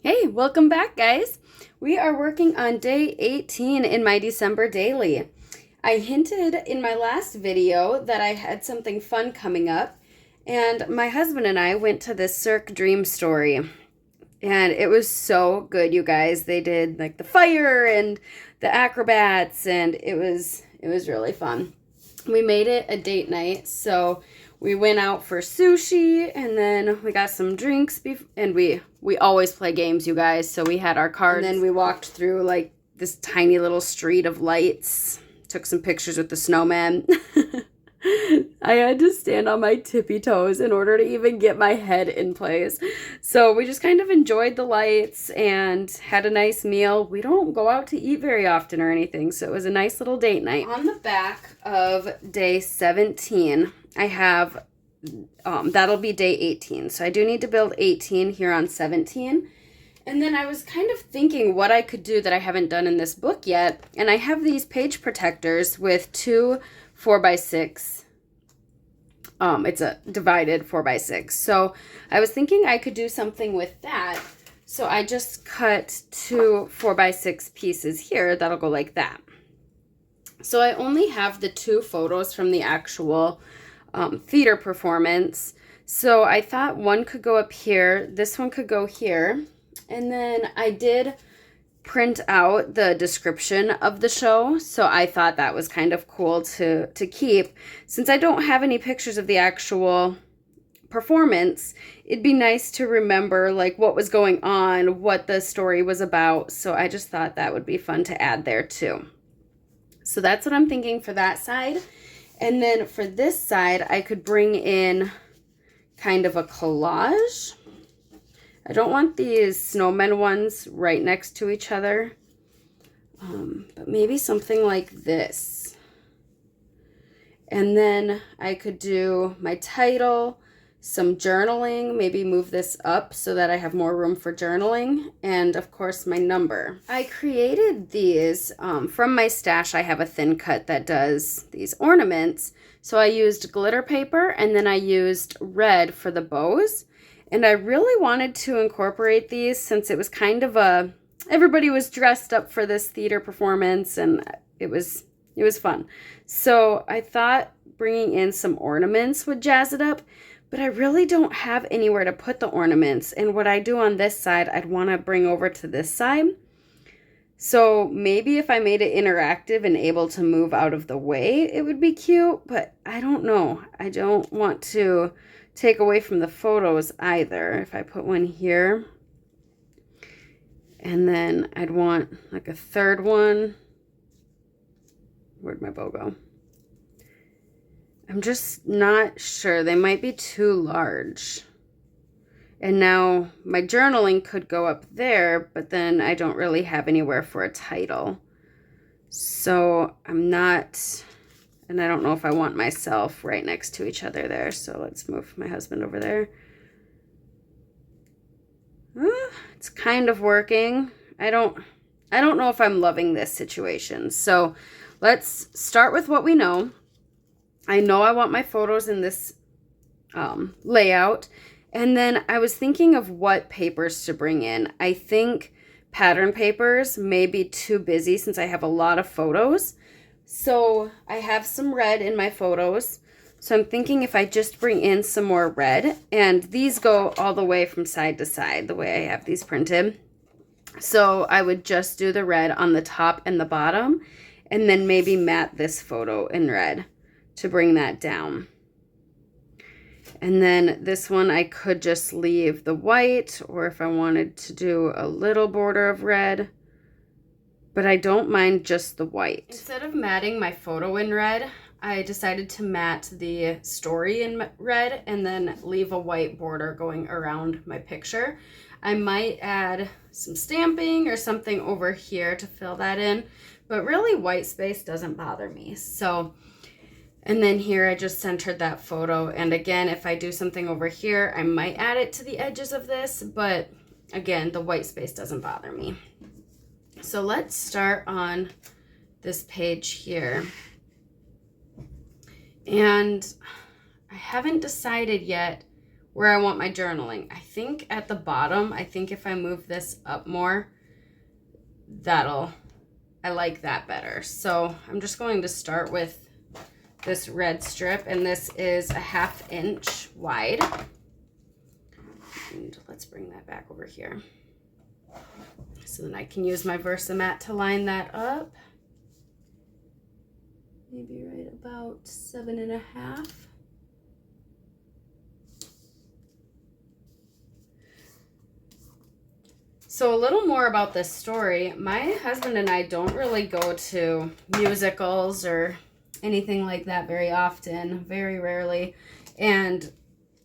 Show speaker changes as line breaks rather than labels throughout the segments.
Hey, welcome back, guys. We are working on day 18 in my December daily. I hinted in my last video that I had something fun coming up, and my husband and I went to this Cirque Dream Story, and it was so good, you guys. They did like the fire and the acrobats, and it was really fun. We made it a date night, so we went out for sushi, and then we got some drinks, and we always play games, you guys, so we had our cards. And then we walked through, like, this tiny little street of lights, took some pictures with the snowman. I had to stand on my tippy toes in order to even get my head in place. So we just kind of enjoyed the lights and had a nice meal. We don't go out to eat very often or anything, so it was a nice little date night. On the back of day 17, I have, that'll be day 18. So I do need to build 18 here on 17. And then I was kind of thinking what I could do that I haven't done in this book yet. And I have these page protectors with two 4x6. It's a divided 4x6. So I was thinking I could do something with that. So I just cut two 4x6 pieces here that'll go like that. So I only have the two photos from the actual theater performance. So I thought one could go up here. This one could go here. And then I did print out the description of the show, so I thought that was kind of cool to keep. Since I don't have any pictures of the actual performance, it'd be nice to remember like what was going on, what the story was about, so I just thought that would be fun to add there too. So that's what I'm thinking for that side. And then for this side, I could bring in kind of a collage. I don't want these snowmen ones right next to each other, but maybe something like this. And then I could do my title, some journaling, maybe move this up so that I have more room for journaling, and of course my number. I created these from my stash. I have a thin cut that does these ornaments. So I used glitter paper, and then I used red for the bows. And I really wanted to incorporate these since it was kind of everybody was dressed up for this theater performance, and it was fun. So I thought bringing in some ornaments would jazz it up, but I really don't have anywhere to put the ornaments. And what I do on this side, I'd want to bring over to this side. So maybe if I made it interactive and able to move out of the way, it would be cute, but I don't know. I don't want to take away from the photos either. If I put one here, and then I'd want like a third one. Where'd my bow go? I'm just not sure. They might be too large. And now my journaling could go up there, but then I don't really have anywhere for a title. So I'm not, and I don't know if I want myself right next to each other there. So let's move my husband over there. It's kind of working. I don't know if I'm loving this situation. So let's start with what we know. I know I want my photos in this layout. And then I was thinking of what papers to bring in. I think pattern papers may be too busy since I have a lot of photos. So I have some red in my photos. So I'm thinking if I just bring in some more red, and these go all the way from side to side, the way I have these printed. So I would just do the red on the top and the bottom, and then maybe matte this photo in red to bring that down. And then this one I could just leave the white, or if I wanted to do a little border of red. But I don't mind just the white. Instead of matting my photo in red, I decided to matte the story in red and then leave a white border going around my picture. I might add some stamping or something over here to fill that in, but really white space doesn't bother me. So, and then here I just centered that photo. And again, if I do something over here, I might add it to the edges of this, but again, the white space doesn't bother me. So let's start on this page here. And I haven't decided yet where I want my journaling. I think at the bottom, I think if I move this up more, I like that better. So I'm just going to start with this red strip, and this is a 1/2 inch wide. And let's bring that back over here. So then I can use my Versamat to line that up. Maybe right about 7.5. So a little more about this story. My husband and I don't really go to musicals or anything like that very often, very rarely. And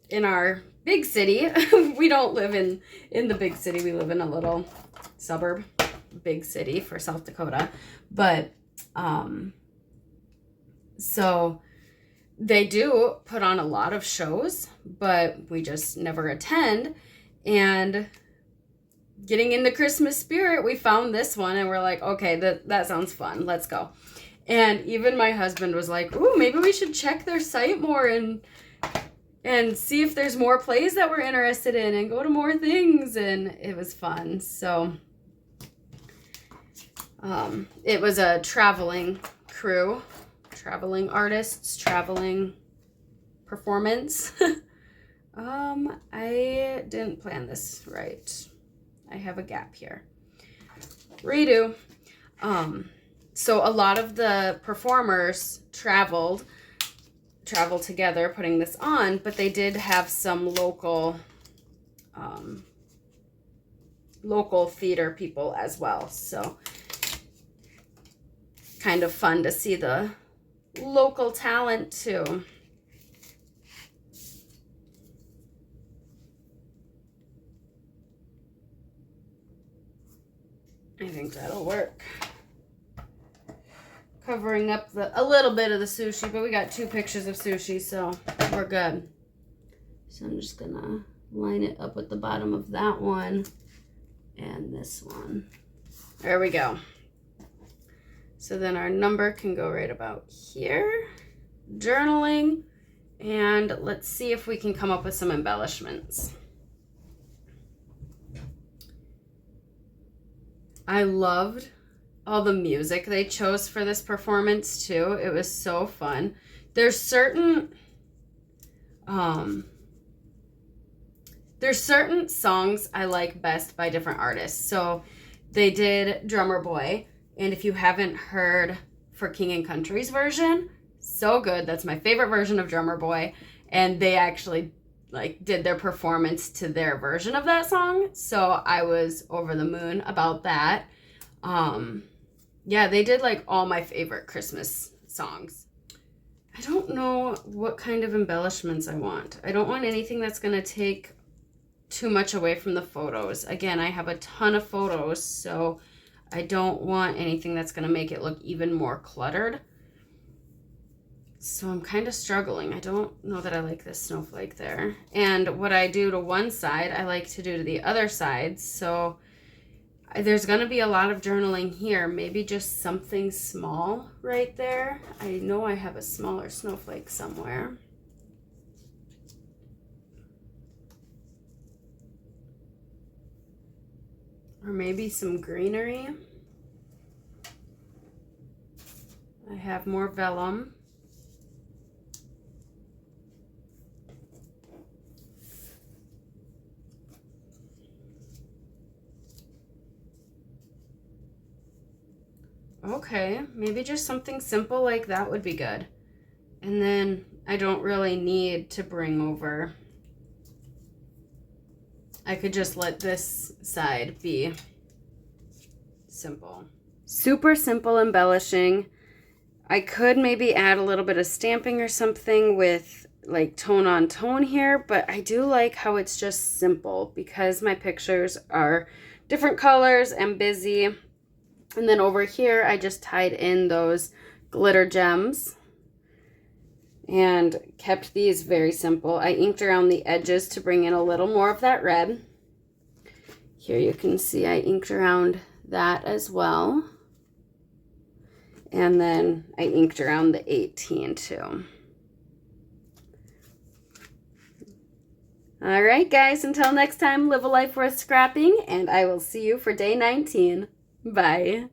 in our big city, we don't live in the big city. We live in a little suburb, big city for South Dakota. But so they do put on a lot of shows, but we just never attend. And getting in the Christmas spirit, we found this one and we're like, okay, that sounds fun. Let's go. And even my husband was like, ooh, maybe we should check their site more and see if there's more plays that we're interested in and go to more things. And it was fun. So it was a traveling crew, traveling artists, traveling performance. I didn't plan this right. I have a gap here. Redo. So a lot of the performers traveled together putting this on, but they did have some local theater people as well. So kind of fun to see the local talent too. I think that'll work. Covering up a little bit of the sushi, but we got 2 pictures of sushi, so we're good. So I'm just gonna line it up with the bottom of that one and this one. There we go. So then our number can go right about here. Journaling, and let's see if we can come up with some embellishments. I loved all the music they chose for this performance too. It was so fun. There's certain songs I like best by different artists. So they did Drummer Boy, and if you haven't heard For King and Country's version, so good. That's my favorite version of Drummer Boy, and they actually did their performance to their version of that song. So I was over the moon about that. Yeah, they did all my favorite Christmas songs. I don't know what kind of embellishments I want. I don't want anything that's going to take too much away from the photos. Again, I have a ton of photos, so I don't want anything that's going to make it look even more cluttered. So I'm kind of struggling. I don't know that I like this snowflake there. And what I do to one side, I like to do to the other side. So there's going to be a lot of journaling here. Maybe just something small right there. I know I have a smaller snowflake somewhere. Or maybe some greenery. I have more vellum. Okay, maybe just something simple like that would be good. And then I don't really need to bring over. I could just let this side be simple. Super simple embellishing. I could maybe add a little bit of stamping or something with tone on tone here, but I do like how it's just simple because my pictures are different colors and busy. And then over here, I just tied in those glitter gems and kept these very simple. I inked around the edges to bring in a little more of that red. Here you can see I inked around that as well. And then I inked around the 18 too. All right, guys, until next time, live a life worth scrapping, and I will see you for day 19. Bye.